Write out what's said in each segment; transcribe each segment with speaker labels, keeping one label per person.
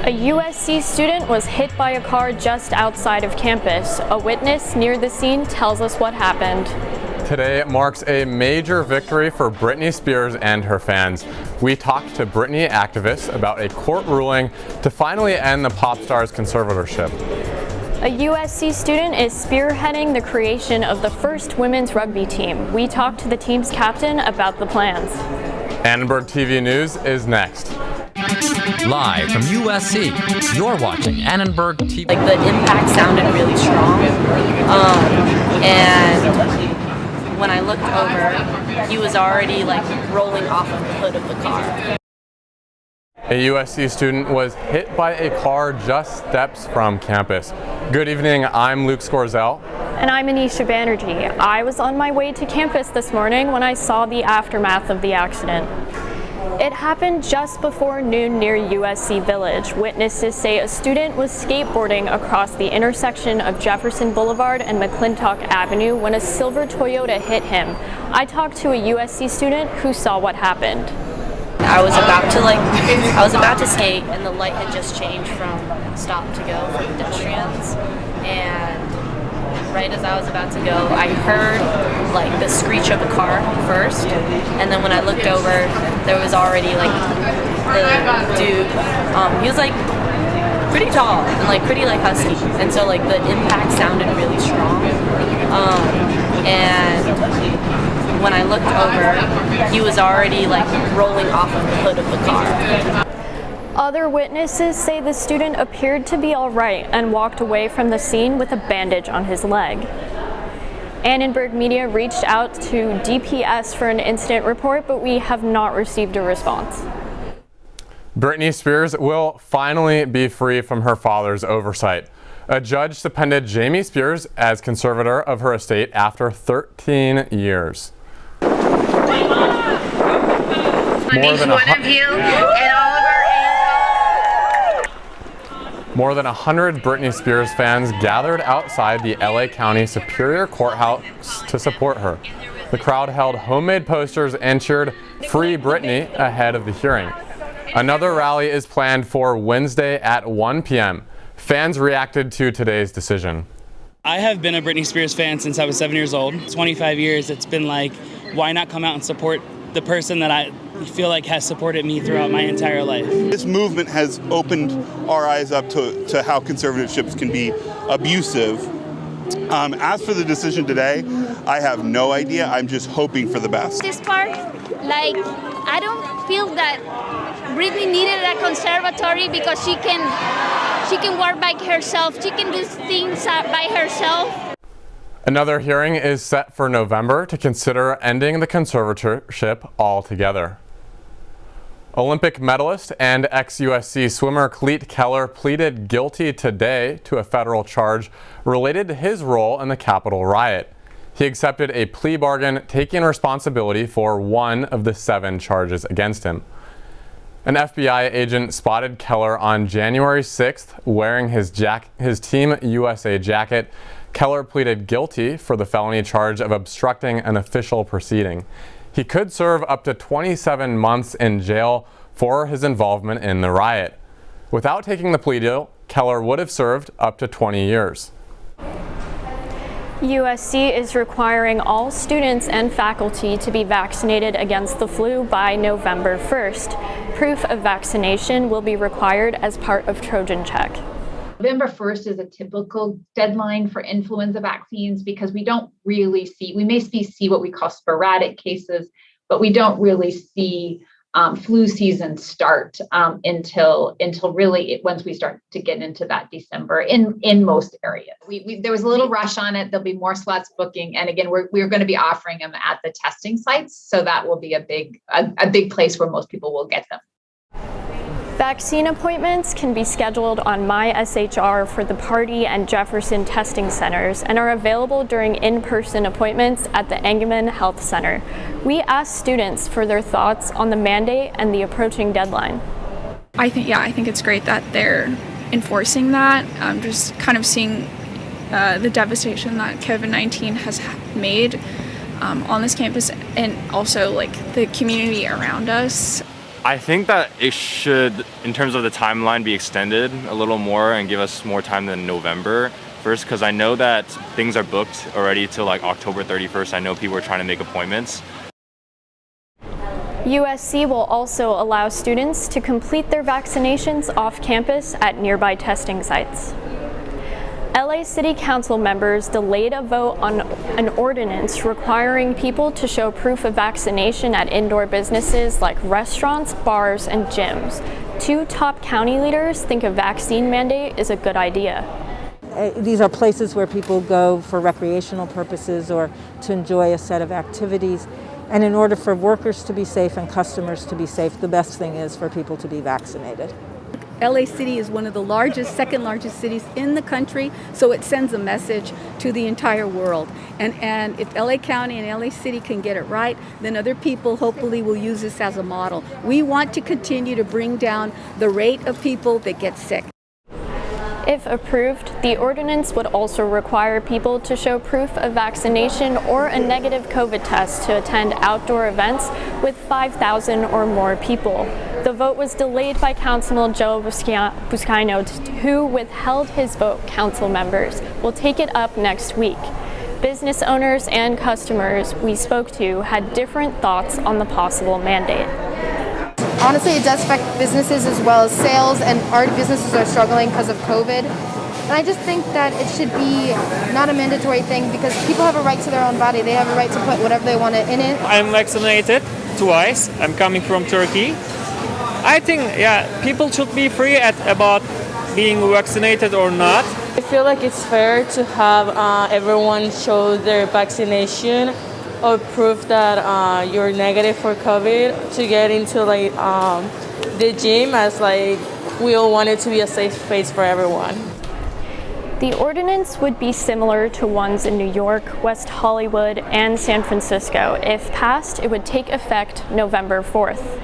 Speaker 1: A USC student was hit by a car just outside of campus. A witness near the scene tells us what happened.
Speaker 2: Today marks a major victory for Britney Spears and her fans. We talked to Britney activists about a court ruling to finally end the pop star's conservatorship.
Speaker 1: A USC student is spearheading the creation of the first women's rugby team. We talked to the team's captain about the plans.
Speaker 3: Annenberg TV News is next.
Speaker 4: Live from USC, you're watching Annenberg TV.
Speaker 5: Like, the impact sounded really strong, and when I looked over, he was already like rolling off of the hood of the car.
Speaker 2: A USC student was hit by a car just steps from campus. Good evening, I'm Scorziell.
Speaker 1: And I'm Anisha Banerjee. I was on my way to campus this morning when I saw the aftermath of the accident. It happened just before noon near USC Village. Witnesses say a student was skateboarding across the intersection of Jefferson Boulevard and McClintock Avenue when a silver Toyota hit him. I talked to a USC student who saw what happened.
Speaker 5: I was about to skate, and the light had just changed from stop to go for pedestrians, and right as I was about to go, I heard like the screech of a car first, and then when I looked over, there was already like the dude. He was like pretty tall and like pretty like husky, and so like the impact sounded really strong. And when I looked over, he was already like rolling off of the hood of the car.
Speaker 1: Other witnesses say the student appeared to be all right and walked away from the scene with a bandage on his leg. Annenberg Media reached out to DPS for an incident report, but we have not received a response.
Speaker 2: Britney Spears will finally be free from her father's oversight. A judge suspended Jamie Spears as conservator of her estate after 13 years. More than 100 Britney Spears fans gathered outside the LA County Superior Courthouse to support her. The crowd held homemade posters and cheered "Free Britney" ahead of the hearing. Another rally is planned for Wednesday at 1 p.m. Fans reacted to today's decision.
Speaker 6: I have been a Britney Spears fan since I was 7 years old. 25 years, it's been like, why not come out and support the person that I feel like has supported me throughout my entire life.
Speaker 7: This movement has opened our eyes up to how conservatorships can be abusive. As for the decision today, I have no idea. I'm just hoping for the best.
Speaker 8: This part, like, I don't feel that Britney needed a conservatory because she can work by herself. She can do things by herself.
Speaker 2: Another hearing is set for November to consider ending the conservatorship altogether. Olympic medalist and ex-USC swimmer Cleet Keller pleaded guilty today to a federal charge related to his role in the Capitol riot. He accepted a plea bargain, taking responsibility for one of the 7 charges against him. An FBI agent spotted Keller on January 6th wearing his Team USA jacket. Keller pleaded guilty for the felony charge of obstructing an official proceeding. He could serve up to 27 months in jail for his involvement in the riot. Without taking the plea deal, Keller would have served up to 20 years.
Speaker 1: USC is requiring all students and faculty to be vaccinated against the flu by November 1st. Proof of vaccination will be required as part of Trojan Check.
Speaker 9: November 1st is a typical deadline for influenza vaccines because we don't really see, we may see what we call sporadic cases, but we don't really see flu season start until really once we start to get into that December in most areas. There was a little rush on it. There'll be more slots booking. And again, we're going to be offering them at the testing sites. So that will be a big place where most people will get them.
Speaker 1: Vaccine appointments can be scheduled on MySHR for the Party and Jefferson testing centers and are available during in-person appointments at the Engelman Health Center. We asked students for their thoughts on the mandate and the approaching deadline.
Speaker 10: I think it's great that they're enforcing that. I'm just kind of seeing the devastation that COVID-19 has made on this campus and also like the community around us.
Speaker 11: I think that it should, in terms of the timeline, be extended a little more and give us more time than November first, because I know that things are booked already till like October 31st. I know people are trying to make appointments.
Speaker 1: USC will also allow students to complete their vaccinations off campus at nearby testing sites. LA City Council members delayed a vote on an ordinance requiring people to show proof of vaccination at indoor businesses like restaurants, bars, and gyms. Two top county leaders think a vaccine mandate is a good idea.
Speaker 12: These are places where people go for recreational purposes or to enjoy a set of activities. And in order for workers to be safe and customers to be safe, the best thing is for people to be vaccinated.
Speaker 13: LA City is one of the largest, second largest cities in the country, so it sends a message to the entire world. And if LA County and LA City can get it right, then other people hopefully will use this as a model. We want to continue to bring down the rate of people that get sick.
Speaker 1: If approved, the ordinance would also require people to show proof of vaccination or a negative COVID test to attend outdoor events with 5,000 or more people. The vote was delayed by Councilman Joe Buscaino, who withheld his vote. Council members will take it up next week. Business owners and customers we spoke to had different thoughts on the possible mandate.
Speaker 14: Honestly, it does affect businesses as well as sales, and our businesses are struggling because of COVID. And I just think that it should be not a mandatory thing because people have a right to their own body. They have a right to put whatever they want in it.
Speaker 15: I'm vaccinated twice. I'm coming from Turkey. I think, people should be free about being vaccinated or not.
Speaker 16: I feel like it's fair to have everyone show their vaccination or proof that you're negative for COVID to get into the gym, as we all want it to be a safe space for everyone.
Speaker 1: The ordinance would be similar to ones in New York, West Hollywood, and San Francisco. If passed, it would take effect November 4th.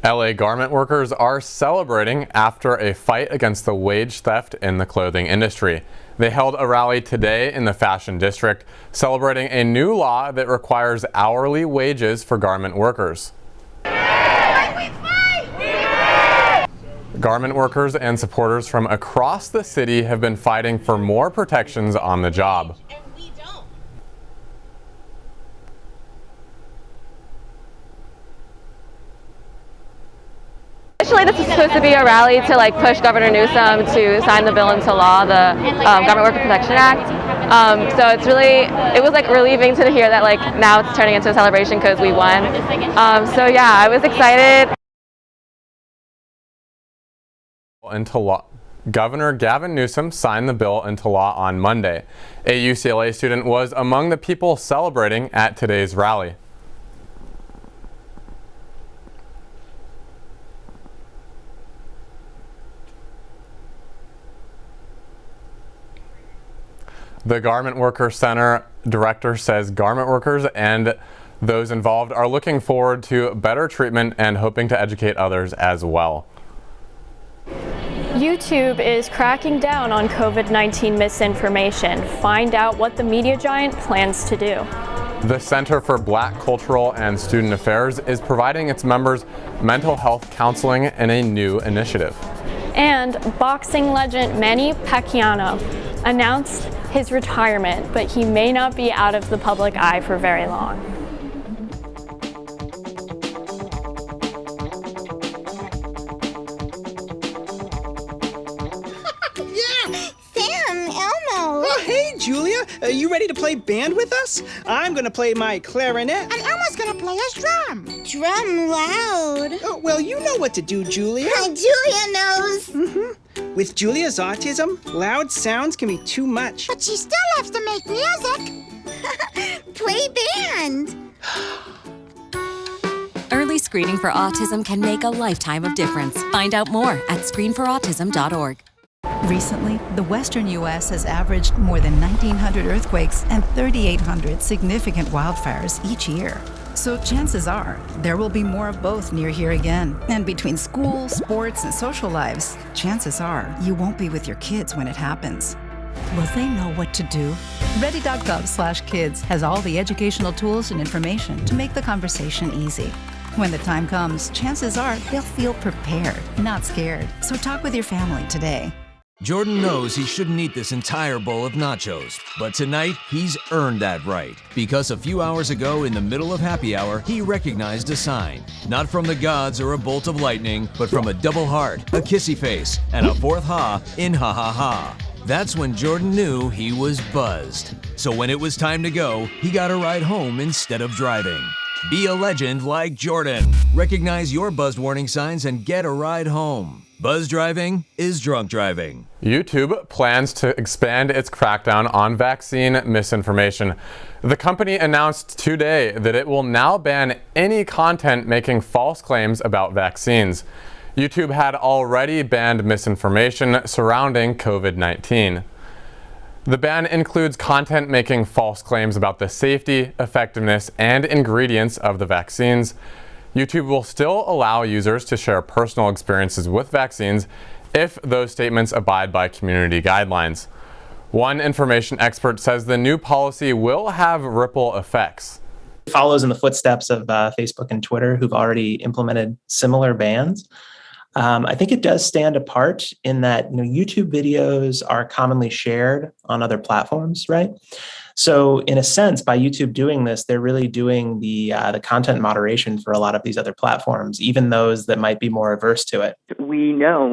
Speaker 2: LA garment workers are celebrating after a fight against the wage theft in the clothing industry. They held a rally today in the Fashion District, celebrating a new law that requires hourly wages for garment workers. Garment workers and supporters from across the city have been fighting for more protections on the job.
Speaker 17: Initially, this is supposed to be a rally to push Governor Newsom to sign the bill into law, the Government Worker Protection Act. So it was relieving to hear that now it's turning into a celebration because we won. So yeah, I was excited.
Speaker 2: Into law. Governor Gavin Newsom signed the bill into law on Monday. A UCLA student was among the people celebrating at today's rally. The Garment Worker Center director says garment workers and those involved are looking forward to better treatment and hoping to educate others as well.
Speaker 1: YouTube is cracking down on COVID-19 misinformation. Find out what the media giant plans to do.
Speaker 2: The Center for Black Cultural and Student Affairs is providing its members mental health counseling in a new initiative.
Speaker 1: And boxing legend Manny Pacquiao announced his retirement, but he may not be out of the public eye for very long.
Speaker 18: Oh, hey, Julia. Are you ready to play band with us? I'm going to play my clarinet.
Speaker 19: And Elmo's going to play his drum. Drum loud.
Speaker 18: Oh, well, you know what to do, Julia.
Speaker 19: Julia knows.
Speaker 18: Mm-hmm. With Julia's autism, loud sounds can be too much.
Speaker 19: But she still loves to make music. Play band.
Speaker 20: Early screening for autism can make a lifetime of difference. Find out more at screenforautism.org.
Speaker 21: Recently, the western U.S. has averaged more than 1,900 earthquakes and 3,800 significant wildfires each year. So chances are there will be more of both near here again. And between school, sports, and social lives, chances are you won't be with your kids when it happens. Will they know what to do? Ready.gov/kids has all the educational tools and information to make the conversation easy. When the time comes, chances are they'll feel prepared, not scared. So talk with your family today.
Speaker 3: Jordan knows he shouldn't eat this entire bowl of nachos, but tonight he's earned that right because a few hours ago in the middle of happy hour, he recognized a sign. Not from the gods or a bolt of lightning, but from a double heart, a kissy face, and a fourth ha in ha ha ha. That's when Jordan knew he was buzzed. So when it was time to go, he got a ride home instead of driving. Be a legend like Jordan. Recognize your buzzed warning signs and get a ride home. Buzz driving is drunk driving.
Speaker 2: YouTube plans to expand its crackdown on vaccine misinformation. The company announced today that it will now ban any content making false claims about vaccines. YouTube had already banned misinformation surrounding COVID-19. The ban includes content making false claims about the safety, effectiveness, and ingredients of the vaccines. YouTube will still allow users to share personal experiences with vaccines if those statements abide by community guidelines. One information expert says the new policy will have ripple effects.
Speaker 22: It follows in the footsteps of Facebook and Twitter, who've already implemented similar bans. I think it does stand apart in that YouTube videos are commonly shared on other platforms, right? So in a sense, by YouTube doing this, they're really doing the content moderation for a lot of these other platforms, even those that might be more averse to it.
Speaker 23: We know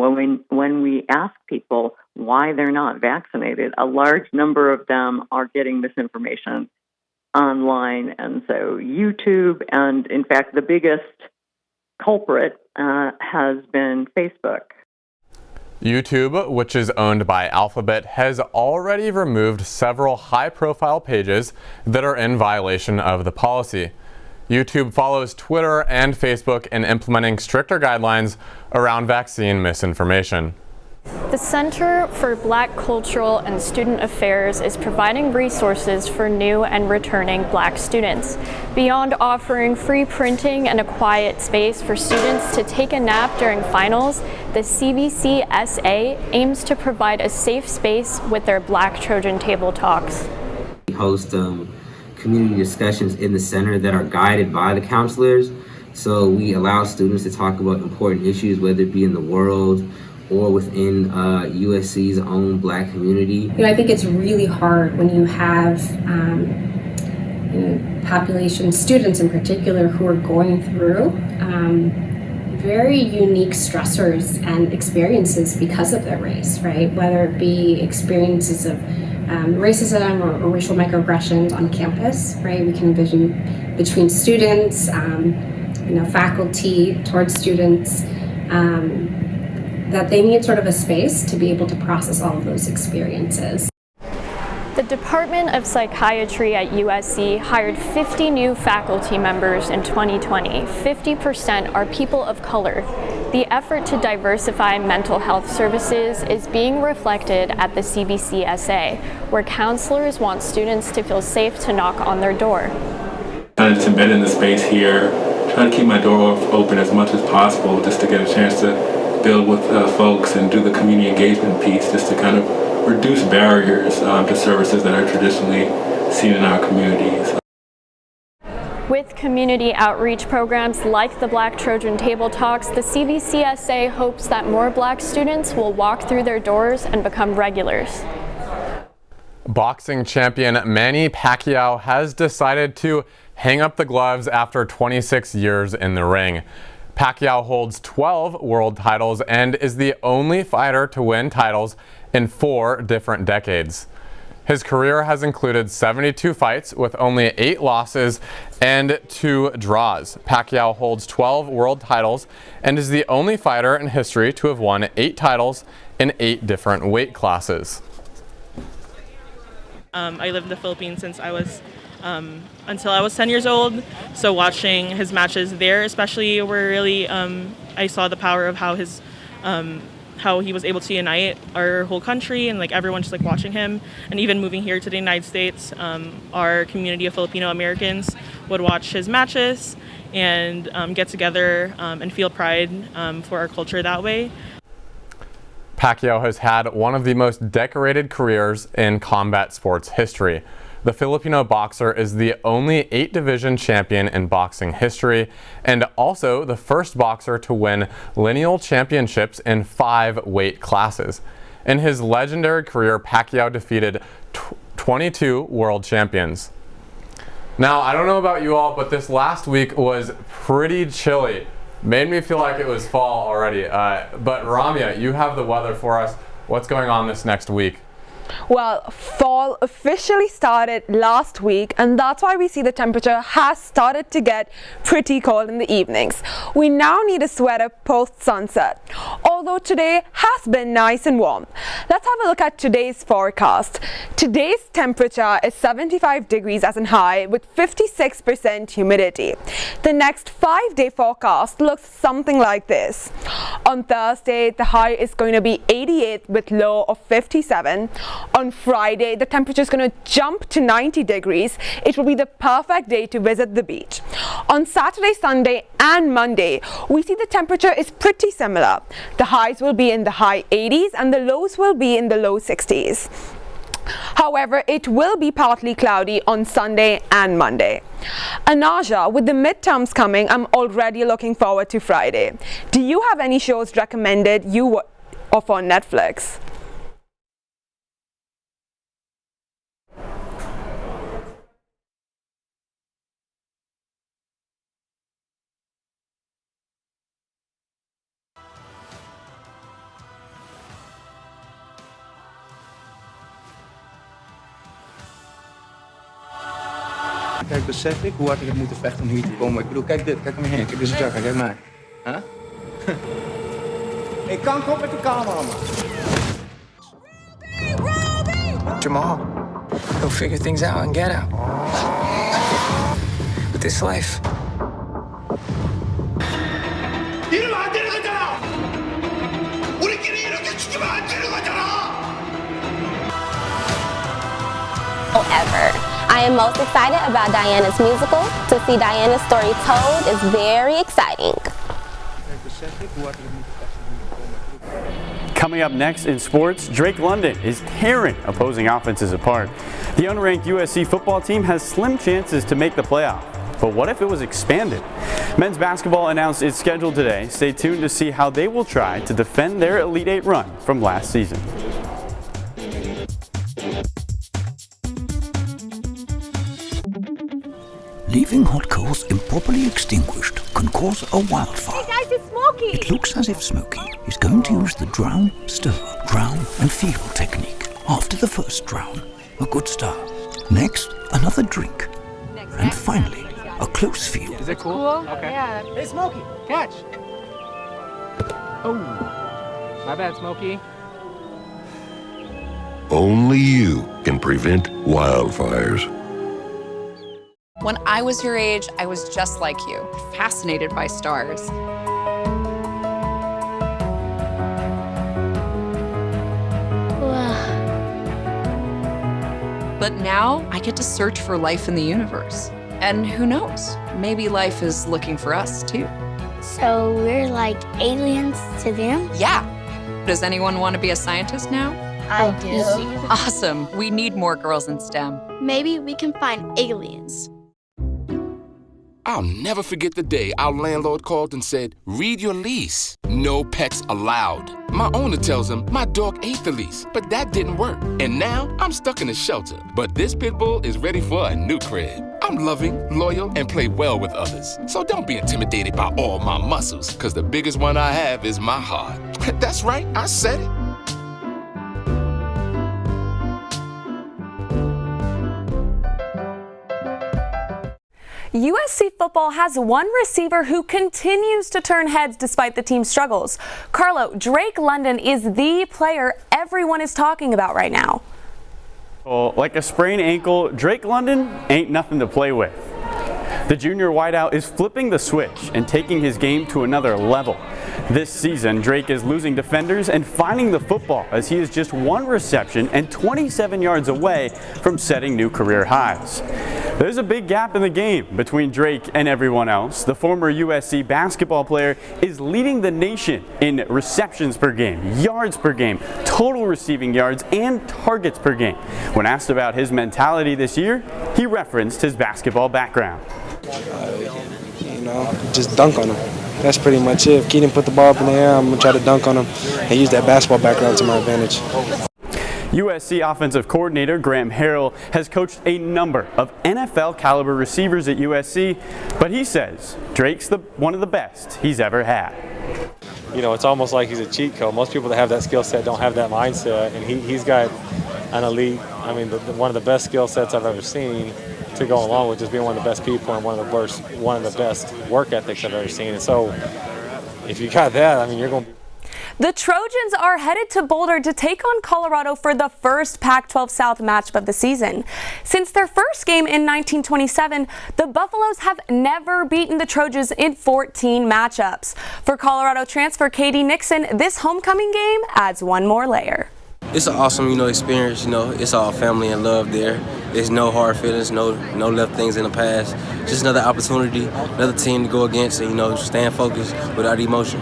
Speaker 23: when we ask people why they're not vaccinated, a large number of them are getting this information online. And so YouTube, and in fact, the biggest culprit has been Facebook.
Speaker 2: YouTube, which is owned by Alphabet, has already removed several high-profile pages that are in violation of the policy. YouTube follows Twitter and Facebook in implementing stricter guidelines around vaccine misinformation.
Speaker 1: The Center for Black Cultural and Student Affairs is providing resources for new and returning Black students. Beyond offering free printing and a quiet space for students to take a nap during finals, the CBCSA aims to provide a safe space with their Black Trojan Table Talks.
Speaker 24: We host community discussions in the center that are guided by the counselors. So we allow students to talk about important issues, whether it be in the world or within USC's own Black community.
Speaker 25: I think it's really hard when you have population students in particular who are going through very unique stressors and experiences because of their race, right? Whether it be experiences of racism or racial microaggressions on campus, right? We can envision between students, faculty towards students, that they need sort of a space to be able to process all of those experiences.
Speaker 1: The Department of Psychiatry at USC hired 50 new faculty members in 2020. 50% are people of color. The effort to diversify mental health services is being reflected at the CBCSA, where counselors want students to feel safe to knock on their door.
Speaker 26: Kind of just embed in the space here, trying to keep my door open as much as possible just to get a chance to build with folks and do the community engagement piece just to kind of reduce barriers to services that are traditionally seen in our communities.
Speaker 1: With community outreach programs like the Black Trojan Table Talks, the CBCSA hopes that more Black students will walk through their doors and become regulars.
Speaker 2: Boxing champion Manny Pacquiao has decided to hang up the gloves after 26 years in the ring. Pacquiao holds 12 world titles and is the only fighter to win titles in 4 different decades. His career has included 72 fights with only 8 losses and 2 draws. Pacquiao holds 12 world titles and is the only fighter in history to have won 8 titles in 8 different weight classes.
Speaker 27: I lived in the Philippines since I was until I was 10 years old, so watching his matches there especially were really, I saw the power of how he was able to unite our whole country and everyone just watching him. And even moving here to the United States, our community of Filipino Americans would watch his matches and get together and feel pride for our culture that way.
Speaker 2: Pacquiao has had one of the most decorated careers in combat sports history. The Filipino boxer is the only 8-division champion in boxing history and also the first boxer to win lineal championships in 5 weight classes. In his legendary career, Pacquiao defeated 22 world champions. Now, I don't know about you all, but this last week was pretty chilly. Made me feel like it was fall already. But Ramya, you have the weather for us. What's going on this next week?
Speaker 4: Well, fall officially started last week, and that's why we see the temperature has started to get pretty cold in the evenings. We now need a sweater post-sunset, although today has been nice and warm. Let's have a look at today's forecast. Today's temperature is 75 degrees as in high with 56% humidity. The next 5-day forecast looks something like this. On Thursday, the high is going to be 88 with low of 57. On Friday, the temperature is going to jump to 90 degrees. It will be the perfect day to visit the beach. On Saturday, Sunday, and Monday, we see the temperature is pretty similar. The highs will be in the high 80s and the lows will be in the low 60s. However, it will be partly cloudy on Sunday and Monday. Anaja, with the midterms coming, I'm already looking forward to Friday. Do you have any shows recommended you or for Netflix?
Speaker 5: Kijk, besef ik hoe hard ik heb moeten vechten om hier te komen. Ik bedoel, kijk dit, kijk om je heen. Kijk, deze jacka, kijk mij. Huh? Ik kan op met de camera, man.
Speaker 6: Jamal, he'll figure things out and get out. With this life.
Speaker 7: Ever. I am most excited about Diana's musical. To see Diana's story told is very exciting.
Speaker 8: Coming up next in sports, Drake London is tearing opposing offenses apart. The unranked USC football team has slim chances to make the playoff. But what if it was expanded? Men's basketball announced its schedule today. Stay tuned to see how they will try to defend their Elite Eight run from last season.
Speaker 9: Leaving hot coals improperly extinguished can cause a wildfire.
Speaker 7: Hey guys, it's Smokey!
Speaker 9: It looks as if Smokey is going to use the drown, stir, drown and feel technique. After the first drown, a good start. Next, another drink. And finally, a close feel.
Speaker 7: Is it cool? Okay. Yeah.
Speaker 5: Hey, Smokey, catch! Oh, my bad, Smokey.
Speaker 10: Only you can prevent wildfires.
Speaker 28: When I was your age, I was just like you, fascinated by stars. But now I get to search for life in the universe. And who knows, maybe life is looking for us too.
Speaker 19: So we're like aliens to them?
Speaker 28: Yeah. Does anyone want to be a scientist now?
Speaker 19: I do.
Speaker 28: Awesome. We need more girls in STEM.
Speaker 19: Maybe we can find aliens.
Speaker 29: I'll never forget the day our landlord called and said, read your lease. No pets allowed. My owner tells him my dog ate the lease, but that didn't work. And now I'm stuck in a shelter. But this pit bull is ready for a new crib. I'm loving, loyal, and play well with others. So don't be intimidated by all my muscles, because the biggest one I have is my heart. That's right, I said it.
Speaker 30: USC football has one receiver who continues to turn heads despite the team's struggles. Carlo, Drake London is the player everyone is talking about right now.
Speaker 8: Well, like a sprained ankle, Drake London ain't nothing to play with. The junior wideout is flipping the switch and taking his game to another level. This season, Drake is losing defenders and finding the football as he is just 1 reception and 27 yards away from setting new career highs. There's a big gap in the game between Drake and everyone else. The former USC basketball player is leading the nation in receptions per game, yards per game, total receiving yards, and targets per game. When asked about his mentality this year, he referenced his basketball background.
Speaker 11: Just dunk on him. That's pretty much it. If Keaton put the ball up in the air, I'm going to try to dunk on him and use that basketball background to my advantage.
Speaker 8: USC offensive coordinator Graham Harrell has coached a number of NFL caliber receivers at USC, but he says Drake's one of the best he's ever had.
Speaker 12: You know, it's almost like he's a cheat code. Most people that have that skill set don't have that mindset, and he's got an elite, one of the best skill sets I've ever seen to go along with just being one of the best people and one of the best work ethics I've ever seen. And so if you got that, you're going to be.
Speaker 30: The Trojans are headed to Boulder to take on Colorado for the first Pac-12 South matchup of the season. Since their first game in 1927, the Buffaloes have never beaten the Trojans in 14 matchups. For Colorado transfer Katie Nixon, this homecoming game adds one more layer.
Speaker 13: It's an awesome, experience. It's all family and love there. There's no hard feelings, no left things in the past. Just another opportunity, another team to go against, and stand focused without emotion.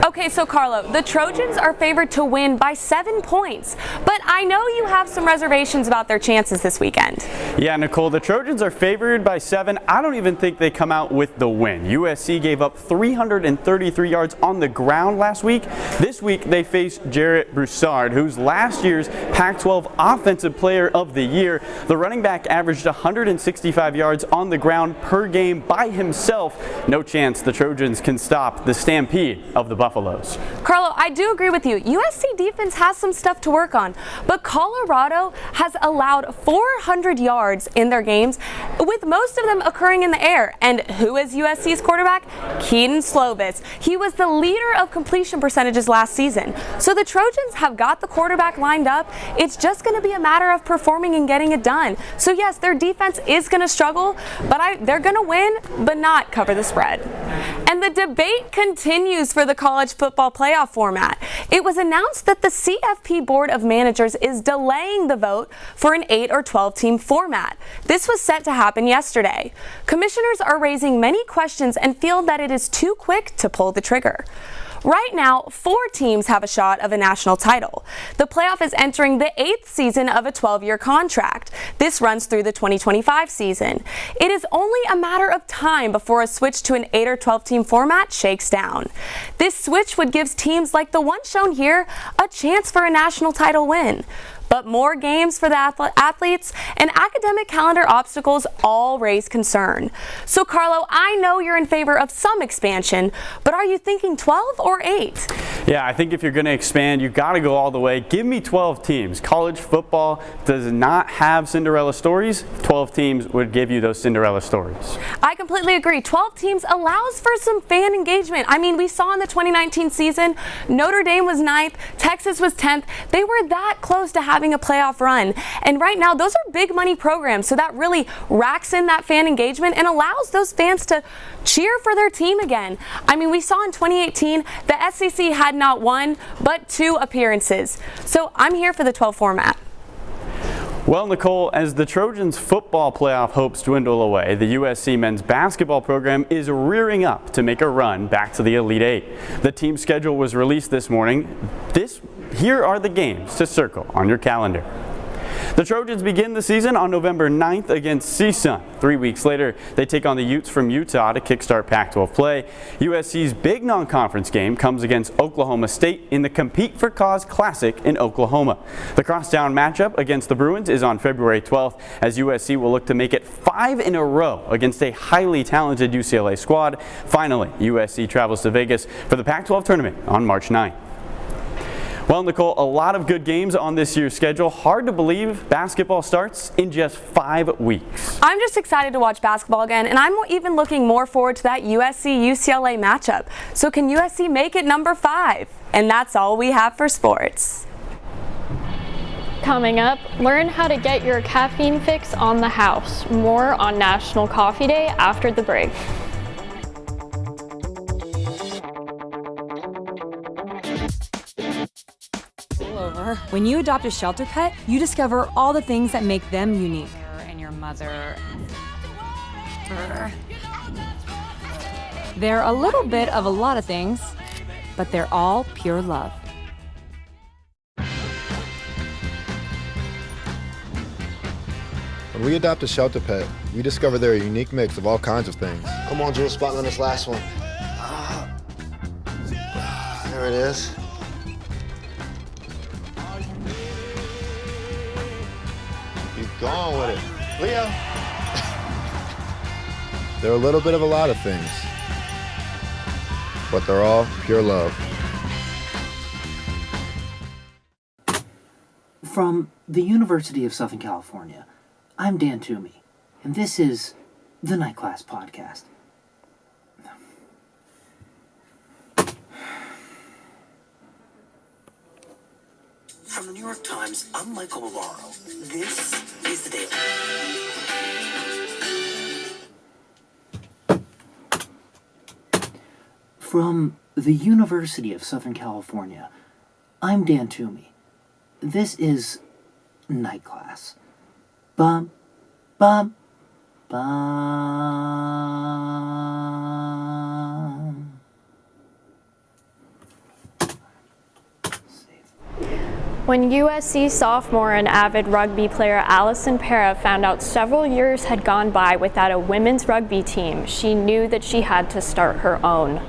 Speaker 30: Okay, so Carlo, the Trojans are favored to win by 7 points, but I know you have some reservations about their chances this weekend.
Speaker 8: Yeah, Nicole, the Trojans are favored by 7. I don't even think they come out with the win. USC gave up 333 yards on the ground last week. This week they face Jarrett Broussard, who's last year's Pac-12 Offensive Player of the Year. The running back averaged 165 yards on the ground per game by himself. No chance the Trojans can stop the stampede of the Buffaloes.
Speaker 30: Carlo, I do agree with you. USC defense has some stuff to work on, but Colorado has allowed 400 yards in their games, with most of them occurring in the air. And who is USC's quarterback? Keaton Slovis. He was the leader of completion percentages last season. So the Trojans have got the quarterback lined up. It's just going to be a matter of performing and getting it done. So yes, their defense is going to struggle, but they're going to win, but not cover the spread. And the debate continues for the college football playoff format. It was announced that the CFP Board of Managers is delaying the vote for an 8 or 12 team format. This was set to happen yesterday. Commissioners are raising many questions and feel that it is too quick to pull the trigger. Right now, 4 teams have a shot of a national title. The playoff is entering the 8th season of a 12-year contract. This runs through the 2025 season. It is only a matter of time before a switch to an 8 or 12 team format shakes down. This switch would give teams like the one shown here a chance for a national title win. But more games for the athletes and academic calendar obstacles all raise concern. So Carlo, I know you're in favor of some expansion, but are you thinking 12 or 8?
Speaker 8: Yeah, I think if you're going to expand, you got to go all the way. Give me 12 teams. College football does not have Cinderella stories. 12 teams would give you those Cinderella stories.
Speaker 30: I completely agree. 12 teams allows for some fan engagement. We saw in the 2019 season, Notre Dame was 9th, Texas was 10th. They were that close to having a playoff run. And right now, those are big money programs, so that really racks in that fan engagement and allows those fans to cheer for their team again. We saw in 2018, the SEC had not 1, but 2 appearances. So I'm here for the 12 format.
Speaker 8: Well, Nicole, as the Trojans football playoff hopes dwindle away, the USC men's basketball program is rearing up to make a run back to the Elite 8. The team schedule was released this morning. Here are the games to circle on your calendar. The Trojans begin the season on November 9th against CSUN. 3 weeks later, they take on the Utes from Utah to kickstart Pac-12 play. USC's big non-conference game comes against Oklahoma State in the Compete for Cause Classic in Oklahoma. The crosstown matchup against the Bruins is on February 12th, as USC will look to make it 5 in a row against a highly talented UCLA squad. Finally, USC travels to Vegas for the Pac-12 tournament on March 9th. Well, Nicole, a lot of good games on this year's schedule. Hard to believe basketball starts in just 5 weeks.
Speaker 30: I'm just excited to watch basketball again, and I'm even looking more forward to that USC-UCLA matchup. So can USC make it number 5? And that's all we have for sports.
Speaker 1: Coming up, learn how to get your caffeine fix on the house. More on National Coffee Day after the break.
Speaker 3: pull over. When you adopt a shelter pet, you discover all the things that make them unique.
Speaker 14: And your mother.
Speaker 3: They're a little bit of a lot of things, but they're all pure love.
Speaker 15: When we adopt a shelter pet, we discover they're a unique mix of all kinds of things.
Speaker 16: Come on, Jules, spot on this last one. There it is.
Speaker 15: Keep going with it. Leo! They're a little bit of a lot of things, but they're all pure love.
Speaker 17: From the University of Southern California, I'm Dan Toomey, and this is the Night Class Podcast.
Speaker 18: From the New York Times, I'm Michael Bavaro. This is The Daily.
Speaker 17: From the University of Southern California, I'm Dan Toomey. This is Night Class. Bum, bum, bum.
Speaker 1: When USC sophomore and avid rugby player Allison Para found out several years had gone by without a women's rugby team, she knew that she had to start her own.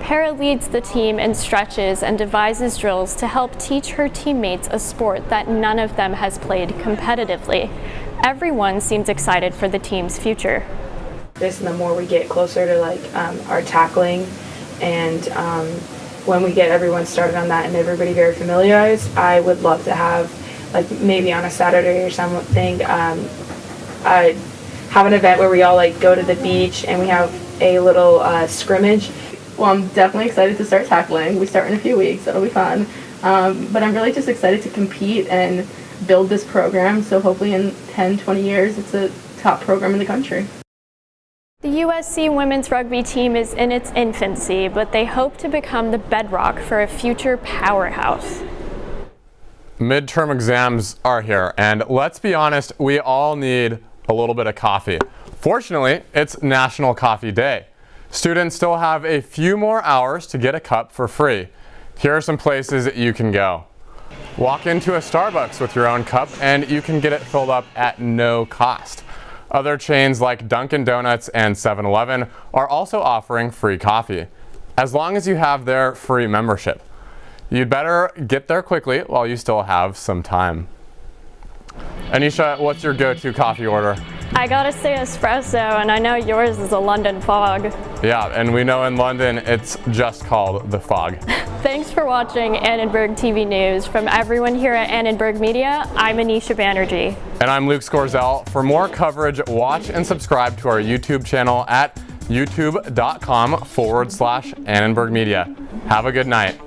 Speaker 1: Para leads the team in stretches and devises drills to help teach her teammates a sport that none of them has played competitively. Everyone seems excited for the team's future.
Speaker 20: And the more we get closer to our tackling and when we get everyone started on that and everybody very familiarized, I would love to have, maybe on a Saturday or something, have an event where we all go to the beach and we have a little scrimmage. Well, I'm definitely excited to start tackling. We start in a few weeks. That'll be fun. But I'm really just excited to compete and build this program. So hopefully in 10, 20 years, it's a top program in the country.
Speaker 1: The USC women's rugby team is in its infancy, but they hope to become the bedrock for a future powerhouse.
Speaker 2: Midterm exams are here, and let's be honest, we all need a little bit of coffee. Fortunately, it's National Coffee Day. Students still have a few more hours to get a cup for free. Here are some places that you can go. Walk into a Starbucks with your own cup and you can get it filled up at no cost. Other chains like Dunkin' Donuts and 7-Eleven are also offering free coffee, as long as you have their free membership. You'd better get there quickly while you still have some time. Anisha, what's your go-to coffee order?
Speaker 1: I gotta say espresso, and I know yours is a London fog.
Speaker 2: Yeah, and we know in London it's just called the fog.
Speaker 1: Thanks for watching Annenberg TV News. From everyone here at Annenberg Media, I'm Anisha Banerjee.
Speaker 2: And I'm Luke Scorziell. For more coverage, watch and subscribe to our YouTube channel at youtube.com/Annenberg Media. Have a good night.